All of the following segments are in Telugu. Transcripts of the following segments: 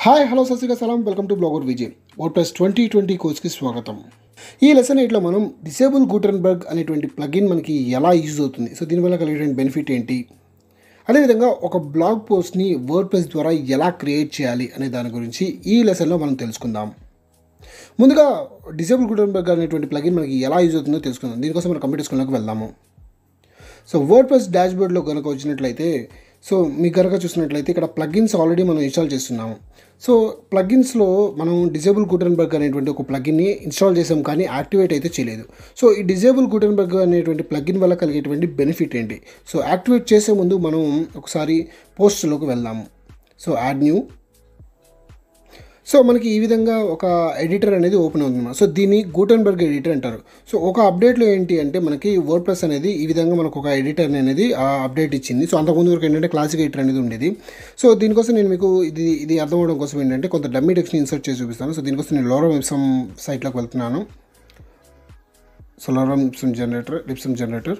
హాయ్ హలో సలాం వెల్కమ్ టు bloggervj WordPress 2020 కోర్స్కి స్వాగతం. ఈ లెసన్ ఎయిట్లో మనం డిసేబుల్ గుటెన్బర్గ్ అనేటువంటి ప్లగిన్ మనకి ఎలా యూజ్ అవుతుంది, సో దీనివల్ల కలిగేటువంటి బెనిఫిట్ ఏంటి, అదేవిధంగా ఒక బ్లాగ్ పోస్ట్ని వర్డ్ప్రెస్ ద్వారా ఎలా క్రియేట్ చేయాలి అనే దాని గురించి ఈ లెసన్లో మనం తెలుసుకుందాం. ముందుగా డిసేబుల్ గుటెన్బర్గ్ అనేటువంటి ప్లగిన్ మనకి ఎలా యూజ్ అవుతుందో తెలుసుకుందాం. దీనికోసం మనం కంప్యూటర్ స్కూల్లోకి వెళ్దాము. సో వర్డ్ప్రెస్ డాష్బోర్డ్లో కనుక వచ్చినట్లయితే, సో మీకు కనుక చూసినట్లయితే ఇక్కడ ప్లగిన్స్ ఆల్రెడీ మనం ఇన్స్టాల్ చేస్తున్నాము. సో ప్లగిన్స్లో మనం డిజేబుల్ గుటెన్బర్గ్ అనేటువంటి ఒక ప్లగిన్ని ఇన్స్టాల్ చేసాం, కానీ యాక్టివేట్ అయితే చేయలేదు. సో ఈ డిజేబుల్ గుటెన్బర్గ్ అనేటువంటి ప్లగిన్ వల్ల కలిగేటువంటి బెనిఫిట్ ఏంటి, సో యాక్టివేట్ చేసే ముందు మనం ఒకసారి పోస్ట్లోకి వెళ్దాము. So add new. సో మనకి ఈ విధంగా ఒక ఎడిటర్ అనేది ఓపెన్ అవుతుంది. సో దీన్ని గుటెన్బర్గ్ ఎడిటర్ అంటారు. సో ఒక అప్డేట్లో ఏంటి అంటే మనకి వర్డ్ప్రెస్ అనేది ఈ విధంగా మనకు ఒక ఎడిటర్ అనేది అప్డేట్ ఇచ్చింది. సో అంతకుముందు వరకు ఏంటంటే క్లాసిక్ ఎడిటర్ అనేది ఉండేది. సో దీనికోసం నేను మీకు ఇది అర్థం అవడం కోసం ఏంటంటే కొంత డమ్మీ టెక్స్ట్ని ఇన్సర్ట్ చేసి చూపిస్తాను. సో దీనికోసం నేను లోరమ్ ఇప్సమ్ సైట్లోకి వెళ్తున్నాను. So lorem ipsum generator.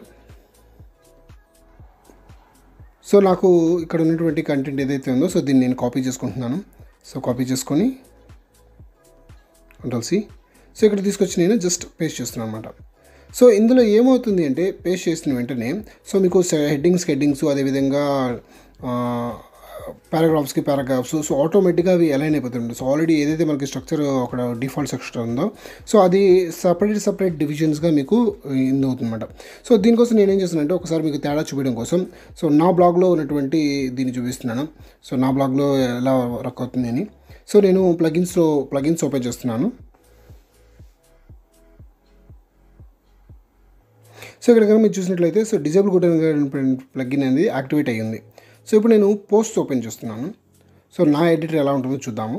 So నాకు ఇక్కడ ఉన్నటువంటి కంటెంట్ ఏదైతే ఉందో సో దీన్ని నేను కాపీ చేసుకుంటున్నాను. సో కాపీ చేసుకొని Ctrl+C. సో ఇక్కడ తీసుకొచ్చి నేను జస్ట్ పేస్ట్ చేస్తున్నాను అనమాట. సో ఇందులో ఏమవుతుంది అంటే పేస్ట్ చేసిన వెంటనే సో మీకు హెడ్డింగ్స్ అదేవిధంగా పారాగ్రాఫ్స్ సో ఆటోమేటిక్గా అవి అలైన్ అయిపోతుంది. సో ఆల్రెడీ ఏదైతే మనకి స్ట్రక్చర్ అక్కడ డిఫాల్ట్ స్ట్రక్చర్ ఉందో సో అది సపరేట్ డివిజన్స్గా మీకు ఇది అవుతుందన్నమాట. సో దీనికోసం నేనేం చేస్తున్నానంటే ఒకసారి మీకు తేడా చూపించడం కోసం సో నా బ్లాగ్లో ఉన్నటువంటి దీన్ని చూపిస్తున్నాను. సో నా బ్లాగ్లో ఎలా వర్క్ అవుతుంది అని. సో నేను ప్లగిన్స్ ఓపెన్ చేస్తున్నాను. సో ఇక్కడ కనుక మీరు చూసినట్లయితే సో డిజేబుల్ గుటెన్బర్గ్ ప్లగిన్ అనేది యాక్టివేట్ అయ్యింది. సో ఇప్పుడు నేను పోస్ట్ ఓపెన్ చేస్తున్నాను. సో నా ఎడిటర్ ఎలా ఉంటుందో చూద్దాము.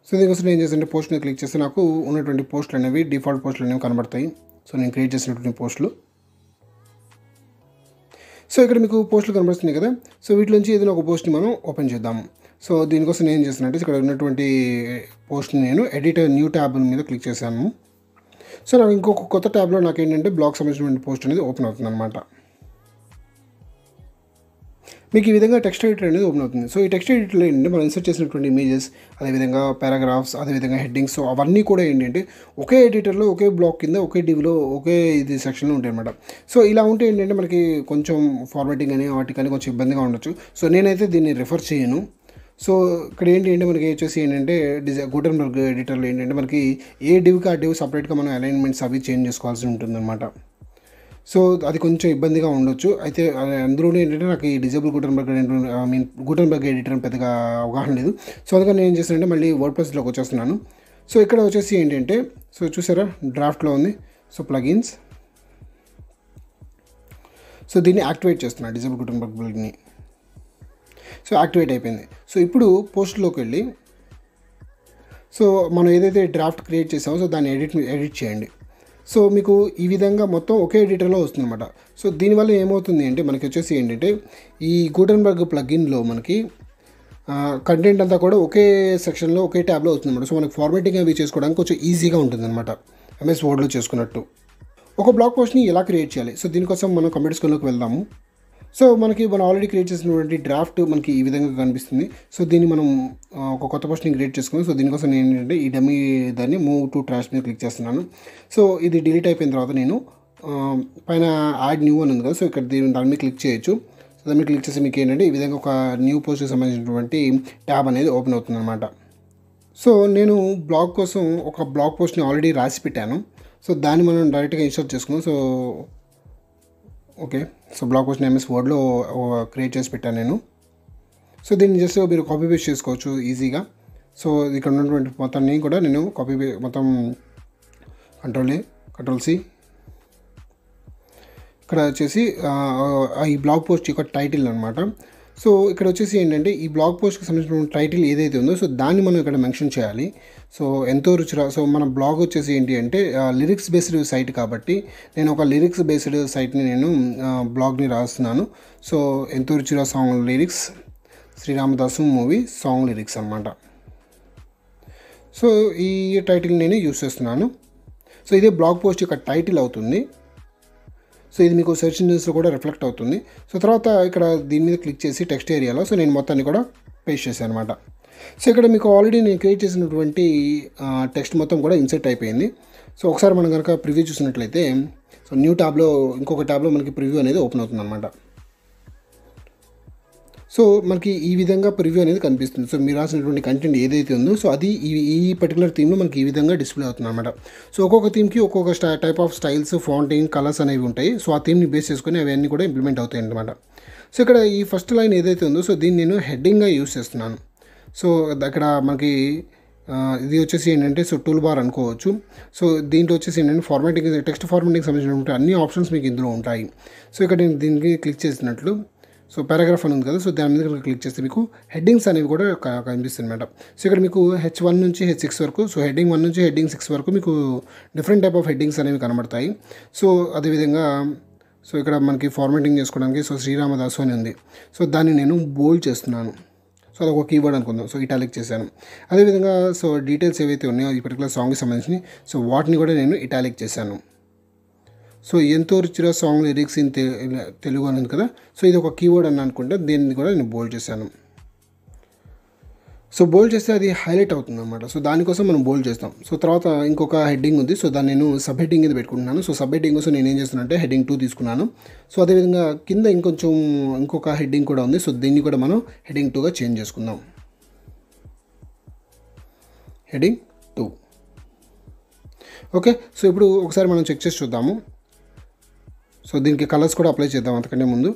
సో దీనికోసం నేను ఏం చేస్తానంటే పోస్ట్ని క్లిక్ చేస్తే నాకు ఉన్నటువంటి పోస్టులు అనేవి డిఫాల్ట్ పోస్టులు అనేవి కనబడతాయి. సో నేను క్రియేట్ చేసినటువంటి పోస్టులు. సో ఇక్కడ మీకు పోస్టులు కనబడుతున్నాయి కదా. సో వీటిలోంచి ఏదైనా ఒక పోస్ట్ని మనం ఓపెన్ చేద్దాము. సో దీనికోసం నేను ఏం చేస్తానంటే ఇక్కడ ఉన్నటువంటి పోస్ట్ని నేను ఎడిటర్ న్యూ ట్యాబ్ మీద క్లిక్ చేశాను. సో నాకు ఇంకొక కొత్త ట్యాబ్లో నాకు ఏంటంటే బ్లాగ్ సంబంధించినటువంటి పోస్ట్ అనేది ఓపెన్ అవుతుంది అనమాట. మీకు ఈ విధంగా టెక్స్ట్ ఎడిటర్ అనేది ఓపెన్ అవుతుంది. సో ఈ టెక్స్ట్ ఎడిటర్లో ఏంటంటే మనం ఇన్సర్ట్ చేసినటువంటి ఇమేజెస్, అదేవిధంగా పారాగ్రాఫ్స్, అదేవిధంగా హెడ్డింగ్స్, సో అవన్నీ కూడా ఏంటంటే ఒకే ఎడిటర్లో ఒకే బ్లాక్ కింద ఒకే డివ్లో ఒకే ఇది సెక్షన్లో ఉంటాయి అనమాట. సో ఇలా ఉంటే ఏంటంటే మనకి కొంచెం ఫార్మాటింగ్ అని వాటికని కొంచెం ఇబ్బందిగా ఉండొచ్చు. సో నేనైతే దీన్ని రిఫర్ చేయను. సో ఇక్కడ ఏంటంటే మనకి వచ్చేసి ఏంటంటే గుటెన్బర్గ్ ఎడిటర్లో ఏంటంటే మనకి ఏ డివ్కి ఆ డివ్ సపరేట్గా మనం అలైన్మెంట్స్ అవి చేంజ్ చేసుకోవాల్సి ఉంటుందన్నమాట. సో అది కొంచెం ఇబ్బందిగా ఉండొచ్చు. అయితే అందులోనే ఏంటంటే నాకు ఈ డిజేబుల్ గుటెన్బర్గ్ ఎడిటర్ పెద్దగా అవగాహన లేదు. సో అందుకని నేను ఏం చేస్తానంటే మళ్ళీ వర్డ్ప్రెస్లోకి వచ్చేస్తున్నాను. సో ఇక్కడ వచ్చేసి ఏంటంటే సో చూసారా డ్రాఫ్ట్లో ఉంది. So plugins. సో దీన్ని యాక్టివేట్ చేస్తున్నాను డిజేబుల్ గుటెన్బర్గ్ ప్లగిన్ని. సో యాక్టివేట్ అయిపోయింది. సో ఇప్పుడు పోస్ట్లోకి వెళ్ళి సో మనం ఏదైతే డ్రాఫ్ట్ క్రియేట్ చేసామో సో దాన్ని ఎడిట్ చేయండి. సో మీకు ఈ విధంగా మొత్తం ఒకే ఎడిటర్లో వస్తుందన్నమాట. సో దీనివల్ల ఏమవుతుంది అంటే మనకి వచ్చేసి ఏంటంటే ఈ గుటెన్బర్గ్ ప్లగిన్లో మనకి కంటెంట్ అంతా కూడా ఒకే సెక్షన్లో ఒకే ట్యాబ్లో వస్తుందన్నమాట. సో మనకి ఫార్మాటింగ్ అవి చేసుకోవడానికి కొంచెం ఈజీగా ఉంటుందన్నమాట, MS వర్డ్లో చేసుకున్నట్టు. ఒక బ్లాగ్ పోస్ట్ని ఎలా క్రియేట్ చేయాలి, సో దీనికోసం మనం కంప్యూటర్ స్కూల్లోకి వెళ్దాము. సో మనం ఆల్రెడీ క్రియేట్ చేసినటువంటి డ్రాఫ్ట్ మనకి ఈ విధంగా కనిపిస్తుంది. సో దీన్ని మనం ఒక కొత్త పోస్ట్ని క్రియేట్ చేసుకున్నాం. సో దీనికోసం నేను ఏంటంటే ఈ డమ్మీ దాన్ని మూవ్ టు ట్రాష్ మీద క్లిక్ చేస్తున్నాను. సో ఇది డిలీట్ అయిపోయిన తర్వాత నేను పైన యాడ్ న్యూ అని ఉంది కదా. సో ఇక్కడ దాని మీద క్లిక్ చేయొచ్చు. సో దాని మీద క్లిక్ చేసి మీకు ఏంటంటే ఈ విధంగా ఒక న్యూ పోస్ట్కి సంబంధించినటువంటి ట్యాబ్ అనేది ఓపెన్ అవుతుంది అనమాట. సో నేను బ్లాగ్ కోసం ఒక బ్లాగ్ పోస్ట్ని ఆల్రెడీ రాసి పెట్టాను. సో దాన్ని మనం డైరెక్ట్గా ఇన్స్టాల్ చేసుకున్నాం. సో ఓకే, సో బ్లాగ్ పోస్ట్ని MS వర్డ్లో క్రియేట్ చేసి పెట్టాను నేను. సో దీన్ని జస్ట్ మీరు కాపీ పేస్ట్ చేసుకోవచ్చు ఈజీగా. సో ఇక్కడ ఉన్నటువంటి మొత్తాన్ని కూడా నేను మొత్తం Ctrl+C. ఇక్కడ వచ్చేసి ఈ బ్లాగ్ పోస్ట్ యొక్క టైటిల్ అనమాట. సో ఇక్కడ వచ్చేసి ఏంటంటే ఈ బ్లాగ్ పోస్ట్కి సంబంధించిన టైటిల్ ఏదైతే ఉందో సో దాన్ని మనం ఇక్కడ మెన్షన్ చేయాలి. సో ఎంతో రుచిరా. సో మన బ్లాగ్ వచ్చేసి ఏంటి అంటే లిరిక్స్ బేస్డ్ సైట్ కాబట్టి నేను ఒక లిరిక్స్ బేస్డ్ సైట్ని నేను బ్లాగ్ని రాస్తున్నాను. సో ఎంతో రుచిరా song lyrics, Sri Ramadasu movie song lyrics అనమాట. సో ఈ టైటిల్ నేను యూస్ చేస్తున్నాను. సో ఇదే బ్లాగ్ పోస్ట్ యొక్క టైటిల్ అవుతుంది. సో ఇది మీకు సెర్చ్ ఇంజిన్స్లో కూడా రిఫ్లెక్ట్ అవుతుంది. సో తర్వాత ఇక్కడ దీని మీద క్లిక్ చేసి టెక్స్ట్ ఏరియాలో సో నేను మొత్తాన్ని కూడా పేస్ట్ చేశాను అనమాట. సో ఇక్కడ మీకు ఆల్రెడీ నేను క్రియేట్ చేసినటువంటి టెక్స్ట్ మొత్తం కూడా ఇన్సర్ట్ అయిపోయింది. సో ఒకసారి మనం కనుక ప్రివ్యూ చూసినట్లయితే సో న్యూ ట్యాబ్లో ఇంకొక ట్యాబ్లో మనకి ప్రివ్యూ అనేది ఓపెన్ అవుతుంది అనమాట. సో మనకి ఈ విధంగా ప్రివ్యూ అనేది కనిపిస్తుంది. సో మీరు రాసినటువంటి కంటెంట్ ఏదైతే ఉందో సో అది ఈ పర్టికులర్ థీమ్లో మనకి ఈ విధంగా డిస్ప్లే అవుతుంది అనమాట. సో ఒక్కొక్క థీమ్కి ఒక్కొక్క టైప్ ఆఫ్ స్టైల్స్, ఫాంటింగ్, కలర్స్ అనేవి ఉంటాయి. సో ఆ థీమ్ని బేస్ చేసుకొని అవన్నీ కూడా ఇంప్లిమెంట్ అవుతాయి అనమాట. సో ఇక్కడ ఈ ఫస్ట్ లైన్ ఏదైతే ఉందో సో దీన్ని నేను హెడ్డింగ్గా యూస్ చేస్తున్నాను. సో అక్కడ మనకి ఇది వచ్చేసి ఏంటంటే సో టూల్ బార్ అనుకోవచ్చు. సో దీంట్లో వచ్చేసి ఏంటంటే ఫార్మాటింగ్, టెక్స్ట్ ఫార్మాటింగ్ సంబంధించినటువంటి అన్ని ఆప్షన్స్ మీకు ఇందులో ఉంటాయి. సో ఇక్కడ నేను దీనికి క్లిక్ చేసినట్లు సో పారాగ్రాఫ్ అని ఉంది కదా, సో దాని మీద క్లిక్ చేస్తే మీకు హెడ్డింగ్స్ అనేవి కూడా కనిపిస్తుంది అనమాట. సో ఇక్కడ మీకు H1 నుంచి H6 వరకు, సో హెడ్డింగ్ 1 నుంచి హెడ్డింగ్ 6 వరకు మీకు డిఫరెంట్ టైప్ ఆఫ్ హెడ్డింగ్స్ అనేవి కనబడతాయి. సో అదేవిధంగా సో ఇక్కడ మనకి ఫార్మాటింగ్ చేసుకోవడానికి సో శ్రీరామదాసు అని ఉంది. సో దాన్ని నేను బోల్డ్ చేస్తున్నాను. సో అదొక కీవర్డ్ అనుకుందాం. సో ఇటాలిక్ చేశాను. అదేవిధంగా సో డీటెయిల్స్ ఏవైతే ఉన్నాయో ఈ పర్టికులర్ సాంగ్కి సంబంధించి సో వాటిని కూడా నేను ఇటాలిక్ చేశాను. సో ఎంతో రుచిరా సాంగ్ లిరిక్స్ ఇన్ తెలుగు అని ఉంది కదా, సో ఇది ఒక కీవర్డ్ అని అనుకుంటే దీన్ని కూడా నేను బోల్డ్ చేశాను. సో బోల్డ్ చేస్తే అది హైలైట్ అవుతుంది అనమాట. సో దానికోసం మనం బోల్డ్ చేస్తాం. సో తర్వాత ఇంకొక హెడ్డింగ్ ఉంది. సో దాన్ని నేను సబ్ హెడ్డింగ్ ఇది పెట్టుకుంటున్నాను. సో సబ్ హెడ్డింగ్ కోసం నేను ఏం చేస్తున్నానంటే హెడ్డింగ్ 2 తీసుకున్నాను. సో అదేవిధంగా కింద ఇంకొక హెడ్డింగ్ కూడా ఉంది. సో దీన్ని కూడా మనం హెడ్డింగ్ 2గా చేంజ్ చేసుకుందాం. హెడ్డింగ్ 2. ఓకే. సో ఇప్పుడు ఒకసారి మనం చెక్ చేసి చూద్దాము. సో దీనికి కలర్స్ కూడా అప్లై చేద్దాం అంతకంటే ముందు.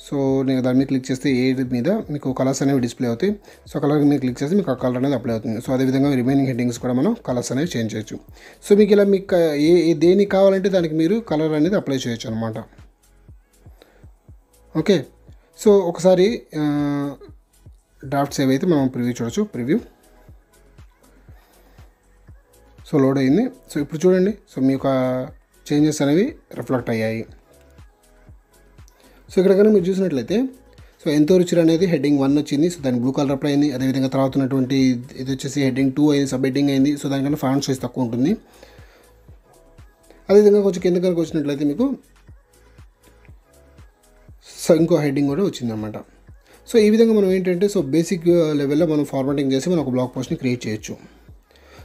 సో నేను దాని మీద క్లిక్ చేస్తే ఏ మీద మీకు కలర్స్ అనేవి డిస్ప్లే అవుతాయి. సో కలర్ మీద క్లిక్ చేస్తే మీకు ఆ కలర్ అనేది అప్లై అవుతుంది. సో అదేవిధంగా రిమైనింగ్ హెడ్డింగ్స్ కూడా మనం కలర్స్ అనేవి చేంజ్ చేయొచ్చు. సో మీకు ఇలా మీకు దేనికి కావాలంటే దానికి మీరు కలర్ అనేది అప్లై చేయొచ్చు అనమాట. ఓకే. సో ఒకసారి డ్రాఫ్ట్స్ ఏవైతే మనం ప్రివ్యూ చూడొచ్చు. ప్రివ్యూ సో లోడ్ అయింది. సో ఇప్పుడు చూడండి. సో మీ యొక్క చేంజెస్ అనేవి రిఫ్లెక్ట్ అయ్యాయి. సో ఇక్కడ కనుక మీరు చూసినట్లయితే సో ఎంతో రుచిరా అనేది హెడ్డింగ్ 1 వచ్చింది. సో దాని బ్లూ కలర్ అప్లై అయింది. అదేవిధంగా తర్వాత ఉన్నటువంటి ఇది వచ్చేసి హెడ్డింగ్ 2 అయింది, సబ్ హెడ్డింగ్ అయింది. సో దానికన్నా ఫాంట్ సైజ్ తక్కువ ఉంటుంది. అదేవిధంగా కొంచెం కింద కనుక వచ్చినట్లయితే మీకు సో ఇంకో హెడ్డింగ్ కూడా వచ్చిందన్నమాట. సో ఈ విధంగా మనం ఏంటంటే సో బేసిక్ లెవెల్లో మనం ఫార్మాటింగ్ చేసి మనం ఒక బ్లాగ్ పోస్ట్ని క్రియేట్ చేయొచ్చు.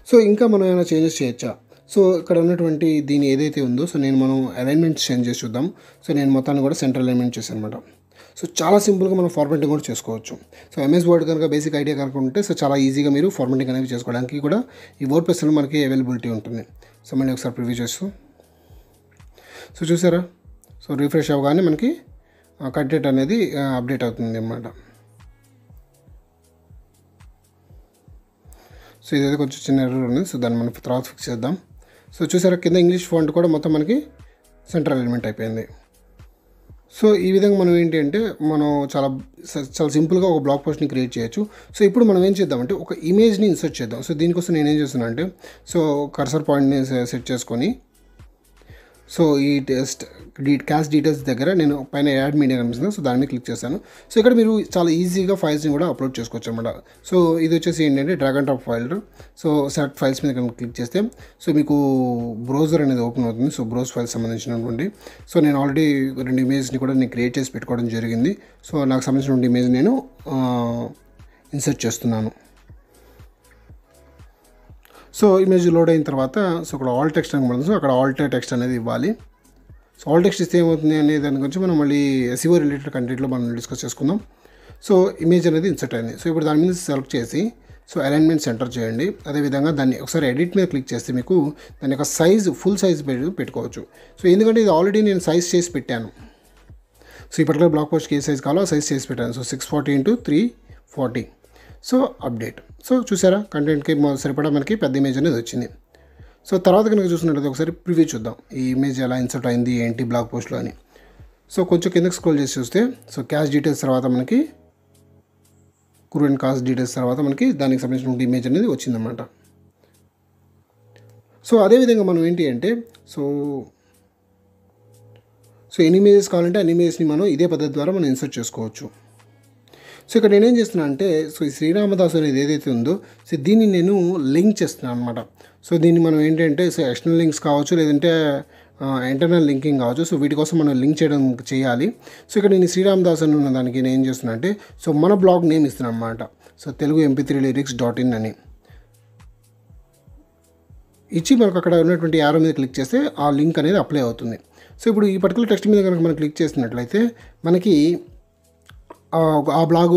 సో ఇంకా మనం ఏమైనా చేంజెస్ చేయొచ్చా? సో ఇక్కడ ఉన్నటువంటి దీని ఏదైతే ఉందో సో మనం అలైన్మెంట్స్ చేంజ్ చేసి చూద్దాం. సో నేను మొత్తాన్ని కూడా సెంటర్ అలైన్మెంట్ చేశాను అనమాట. సో చాలా సింపుల్గా మనం ఫార్మాటింగ్ కూడా చేసుకోవచ్చు. సో MS వర్డ్ కనుక బేసిక్ ఐడియా కనుక ఉంటే సో చాలా ఈజీగా మీరు ఫార్మాటింగ్ అనేవి చేసుకోవడానికి కూడా ఈ WordPressలో మనకి అవైలబిలిటీ ఉంటుంది. సో మళ్ళీ ఒకసారి ప్రివ్యూ చేస్తూ సో చూసారా, సో రిఫ్రెష్ అవ్వగానే మనకి కంటెంట్ అనేది అప్డేట్ అవుతుంది అన్నమాట. సో ఇదైతే కొంచెం చిన్న ఎర్రర్ ఉంది. సో దాన్ని మనం తర్వాత ఫిక్స్ చేద్దాం. సో చూసారా, కింద ఇంగ్లీష్ ఫాంట్ కూడా మొత్తం మనకి సెంట్రల్ ఎలిమెంట్ అయిపోయింది. సో ఈ విధంగా మనం ఏంటి అంటే మనం చాలా సింపుల్గా ఒక బ్లాగ్ పోస్ట్ని క్రియేట్ చేయొచ్చు. సో ఇప్పుడు మనం ఏం చేద్దామంటే ఒక ఇమేజ్ని ఇన్సర్ట్ చేద్దాం. సో దీనికోసం నేను ఏం చేస్తున్నా అంటే సో కర్సర్ పాయింట్ని సెట్ చేసుకొని సో ఈ క్యాష్ డీటెయిల్స్ దగ్గర నేను పైన యాడ్ మీడియా కనిపిస్తుంది. సో దాని మీద క్లిక్ చేస్తాను. సో ఇక్కడ మీరు చాలా ఈజీగా ఫైల్స్ని కూడా అప్లోడ్ చేసుకోవచ్చు అనమాట. సో ఇది వచ్చేసి ఏంటంటే drag and drop file. So select files మీద క్లిక్ చేస్తే సో మీకు బ్రౌజర్ అనేది ఓపెన్ అవుతుంది. సో బ్రౌజ్ ఫైల్స్ సంబంధించినటువంటి సో నేను ఆల్రెడీ 2 ఇమేజ్ని కూడా నేను క్రియేట్ చేసి పెట్టుకోవడం జరిగింది. సో నాకు సంబంధించినటువంటి ఇమేజ్ నేను ఇన్సర్ట్ చేస్తున్నాను. సో ఇమేజ్ లోడ్ అయిన తర్వాత సో అక్కడ ఆల్ టెక్స్ట్ అని పడుతుంది. సో అక్కడ ఆల్ టెక్స్ట్ అనేది ఇవ్వాలి. సో ఆల్ టెక్స్ట్ ఇస్తే ఏమవుతుంది అనే దాని గురించి మనం మళ్ళీ SEO రిలేటెడ్ కంటెంట్లో మనం డిస్కస్ చేసుకుందాం. సో ఇమేజ్ అనేది ఇన్సర్ట్ అయింది. సో ఇప్పుడు దాని మీద సెలెక్ట్ చేసి సో అలైన్మెంట్ సెంటర్ చేయండి. అదేవిధంగా దాన్ని ఒకసారి ఎడిట్ మీద క్లిక్ చేస్తే మీకు దాని యొక్క సైజ్ ఫుల్ సైజ్ పెట్టుకోవచ్చు. సో ఎందుకంటే ఇది ఆల్రెడీ నేను సైజ్ చేసి పెట్టాను. సో ఈ పర్టికులర్ బ్లాగ్ పోస్ట్కి ఏ సైజ్ కావాలో సైజ్ చేసి పెట్టాను. సో 640 × 340. So update. సో చూసారా, కంటెంట్కి సరిపడా మనకి పెద్ద ఇమేజ్ అనేది వచ్చింది. సో తర్వాత కనుక చూసినట్లయితే ఒకసారి ప్రివ్యూ చూద్దాం. ఈ ఇమేజ్ ఎలా ఇన్సర్ట్ అయింది ఏంటి బ్లాగ్ పోస్ట్లో అని. సో కొంచెం కిందకి స్క్రోల్ చేసి చూస్తే సో క్యాష్ డీటెయిల్స్ తర్వాత మనకి క్రూ అండ్ కాస్ట్ డీటెయిల్స్ తర్వాత మనకి దానికి సంబంధించిన ఇమేజ్ అనేది వచ్చిందన్నమాట. సో అదేవిధంగా మనం ఏంటి అంటే సో ఎన్ని ఇమేజెస్ కావాలంటే అన్ని ఇమేజెస్ని మనం ఇదే పద్ధతి ద్వారా మనం ఇన్సర్ట్ చేసుకోవచ్చు. సో ఇక్కడ నేనేం చేస్తున్నాను అంటే సో ఈ శ్రీరామదాసు అనేది ఏదైతే ఉందో సో దీన్ని నేను లింక్ చేస్తున్నాను అనమాట. సో దీన్ని మనం ఏంటంటే సో ఎక్స్టర్నల్ లింక్స్ కావచ్చు, లేదంటే ఇంటర్నల్ లింకింగ్ కావచ్చు. సో వీటి కోసం మనం లింక్ చేయాలి. సో ఇక్కడ నేను శ్రీరామదాసు అని ఉన్న దానికి నేను ఏం చేస్తున్నా అంటే సో మన బ్లాగ్ నేమ్ ఇస్తున్నాను అనమాట. సో తెలుగు mp3lyrics.in అని ఇచ్చి మనకు అక్కడ ఉన్నటువంటి యారో మీద క్లిక్ చేస్తే ఆ లింక్ అనేది అప్లై అవుతుంది. సో ఇప్పుడు ఈ పర్టికులర్ టెక్స్ట్ మీద కనుక మనం క్లిక్ చేసినట్లయితే మనకి ఆ బ్లాగ్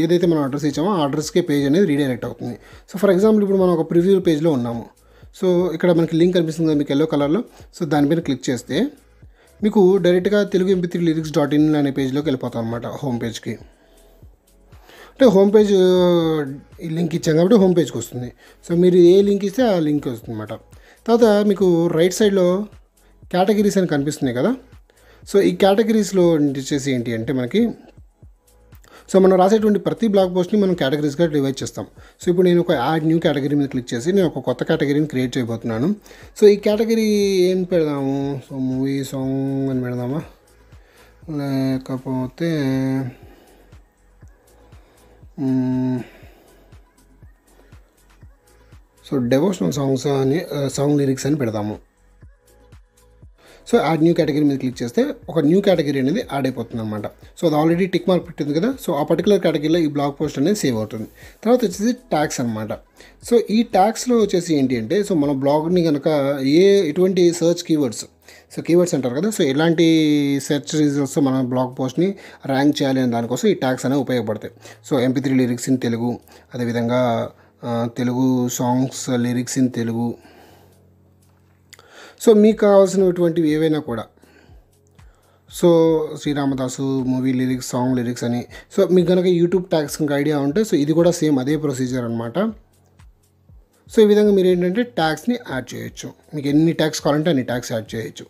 ఏదైతే మనం అడ్రస్ ఇచ్చామో ఆ అడ్రస్కే పేజ్ అనేది రీడైరెక్ట్ అవుతుంది. సో ఫర్ ఎగ్జాంపుల్ ఇప్పుడు మనం ఒక ప్రివ్యూ పేజ్లో ఉన్నాము. సో ఇక్కడ మనకి లింక్ కనిపిస్తుంది కదా మీకు ఎల్లో కలర్లో. సో దానిపైన క్లిక్ చేస్తే మీకు డైరెక్ట్గా తెలుగు mp3lyrics.in అనే పేజ్లోకి వెళ్ళిపోతాం అనమాట, హోమ్ పేజ్కి. అంటే హోమ్ పేజ్ లింక్ ఇచ్చాం కాబట్టి హోమ్ పేజ్కి వస్తుంది. సో మీరు ఏ లింక్ ఇస్తే ఆ లింక్ వస్తుంది అనమాట. తర్వాత మీకు రైట్ సైడ్లో కేటగిరీస్ అని కనిపిస్తున్నాయి కదా. సో ఈ కేటగిరీస్లో వచ్చేసి ఏంటి అంటే మనకి సో మనం రాసేటువంటి ప్రతి బ్లాగ్ పోస్ట్ని మనం కేటగిరీస్గా డివైడ్ చేస్తాం. సో ఇప్పుడు నేను ఒక యాడ్ న్యూ కేటగిరీ మీద క్లిక్ చేసి నేను ఒక కొత్త కేటగిరీని క్రియేట్ చేయబోతున్నాను. సో ఈ కేటగిరీ ఏం పెడదాము? సో మూవీ సాంగ్ అని పెడదామా, లేకపోతే సో డెవోషనల్ సాంగ్స్ అని సాంగ్ లిరిక్స్ అని పెడదాము. సో యాడ్ న్యూ కేటగిరీ మీద క్లిక్ చేస్తే ఒక న్యూ కేటగిరీ అనేది యాడ్ అయిపోతుంది అనమాట. సో అది ఆల్రెడీ టిక్ మార్క్ పెట్టింది కదా. సో ఆ పర్టికులర్ కేటగిరీలో ఈ బ్లాగ్ పోస్ట్ అనేది సేవ్ అవుతుంది. తర్వాత వచ్చేసి ట్యాగ్స్ అనమాట. సో ఈ ట్యాగ్స్లో వచ్చేసి ఏంటి అంటే సో మన బ్లాగ్ని కనుక ఎటువంటి సర్చ్ కీవర్డ్స్, సో కీవర్డ్స్ అంటారు కదా, సో ఎలాంటి సెర్చ్ రిజల్ట్స్ మన బ్లాగ్ పోస్ట్ని ర్యాంక్ చేయాలి అనే దానికోసం ఈ ట్యాగ్స్ అనేవి ఉపయోగపడతాయి. So mp3 lyrics in Telugu, అదేవిధంగా Telugu songs lyrics in Telugu. So మీకు కావాల్సినటువంటివి ఏవైనా కూడా, so Sri Ramadasu movie lyrics, song lyrics అని. సో మీకు కనుక యూట్యూబ్ ట్యాగ్స్ ఇంకా ఐడియా ఉంటే సో ఇది కూడా సేమ్ అదే ప్రొసీజర్ అనమాట. సో ఈ విధంగా మీరు ఏంటంటే ట్యాగ్స్ని యాడ్ చేయొచ్చు. మీకు ఎన్ని ట్యాగ్స్ కావాలంటే అన్ని ట్యాగ్స్ యాడ్ చేయొచ్చు.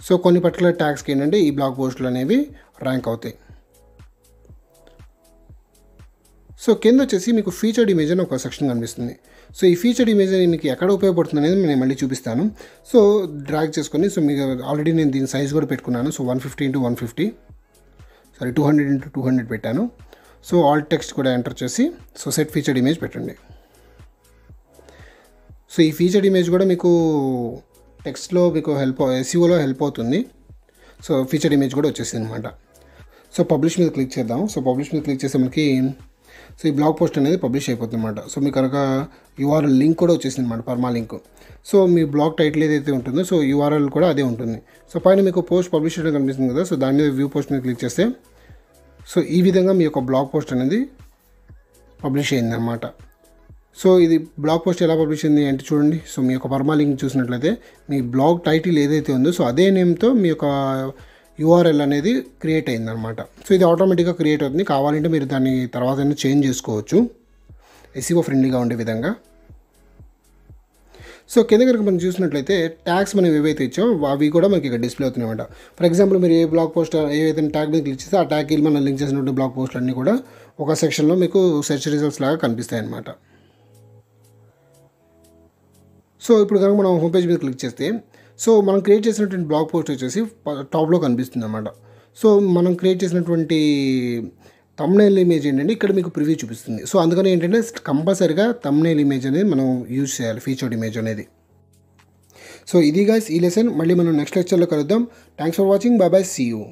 సో కొన్ని పర్టికులర్ ట్యాగ్స్కి ఏంటంటే ఈ బ్లాగ్ పోస్టులు అనేవి ర్యాంక్ అవుతాయి. సో కింద వచ్చేసి మీకు ఫీచర్డ్ ఇమేజ్ అని ఒక సెక్షన్ కనిపిస్తుంది. సో ఈ ఫీచర్డ్ ఇమేజ్ అని మీకు ఎక్కడ ఉపయోగపడుతుంది అనేది నేను మళ్ళీ చూపిస్తాను. సో డ్రాగ్ చేసుకొని, సో మీకు ఆల్రెడీ నేను దీని సైజ్ కూడా పెట్టుకున్నాను. సో 150x150, సారీ 200x200 పెట్టాను. సో ఆల్ టెక్స్ట్ కూడా ఎంటర్ చేసి సో సెట్ ఫీచర్డ్ ఇమేజ్ పెట్టండి. సో ఈ ఫీచర్డ్ ఇమేజ్ కూడా మీకు టెక్స్ట్లో మీకు SEOలో హెల్ప్ అవుతుంది. సో ఫీచర్డ్ ఇమేజ్ కూడా వచ్చేసింది అనమాట. సో పబ్లిష్ మీద క్లిక్ చేద్దాం. సో పబ్లిష్ మీద క్లిక్ చేస్తే మనకి సో ఈ బ్లాగ్ పోస్ట్ అనేది పబ్లిష్ అయిపోతుంది అనమాట. సో మీకు కనుక URL లింక్ కూడా వచ్చేసింది అనమాట, పర్మా లింక్. సో మీ బ్లాగ్ టైటిల్ ఏదైతే ఉంటుందో సో URL కూడా అదే ఉంటుంది. సో పైన మీకు పోస్ట్ పబ్లిష్ చేయడం కనిపిస్తుంది కదా. సో దాని మీద వ్యూ పోస్ట్ మీద క్లిక్ చేస్తే సో ఈ విధంగా మీ యొక్క బ్లాగ్ పోస్ట్ అనేది పబ్లిష్ అయింది అనమాట. సో ఇది బ్లాగ్ పోస్ట్ ఎలా పబ్లిష్ అయింది అంటే చూడండి. సో మీ యొక్క పర్మా లింక్ చూసినట్లయితే మీ బ్లాగ్ టైటిల్ ఏదైతే ఉందో సో అదే నేమ్తో మీ యొక్క URL అనేది క్రియేట్ అయిందనమాట. సో ఇది ఆటోమేటిక్గా క్రియేట్ అవుతుంది. కావాలంటే మీరు దాన్ని తర్వాత చేంజ్ చేసుకోవచ్చు SEO ఫ్రెండ్లీగా ఉండే విధంగా. సో కింద కనుక మనం చూసినట్లయితే ట్యాగ్స్ మనం ఏవైతే ఇచ్చామో అవి కూడా మనకి ఇక్కడ డిస్ప్లే అవుతున్నాయి అనమాట. ఫర్ ఎగ్జాంపుల్ మీరు ఏ బ్లాగ్ పోస్ట్ ఏవైతే ట్యాగ్ మీద క్లిక్ చేస్తే ఆ ట్యాగ్కి మనం లింక్ చేసినటువంటి బ్లాగ్ పోస్టులు అన్నీ కూడా ఒక సెక్షన్లో మీకు సెర్చ్ రిజల్ట్స్ లాగా కనిపిస్తాయి అన్నమాట. సో ఇప్పుడు కనుక మనం హోమ్ పేజ్ మీద క్లిక్ చేస్తే సో మనం క్రియేట్ చేసినటువంటి బ్లాగ్ పోస్ట్ వచ్చేసి టాప్లో కనిపిస్తుంది అన్నమాట. సో మనం క్రియేట్ చేసినటువంటి థంబ్నెయిల్ ఇమేజ్ ఏంటంటే ఇక్కడ మీకు ప్రివ్యూ చూపిస్తుంది. సో అందుకని ఏంటంటే కంపల్సరీగా థంబ్నెయిల్ ఇమేజ్ అనేది మనం యూజ్ చేయాలి, ఫీచర్డ్ ఇమేజ్ అనేది. సో ఇది గైస్ ఈ లెసన్. మళ్ళీ మనం నెక్స్ట్ లెక్చర్లో కలుద్దాం. Thanks for watching. Bye bye, see you.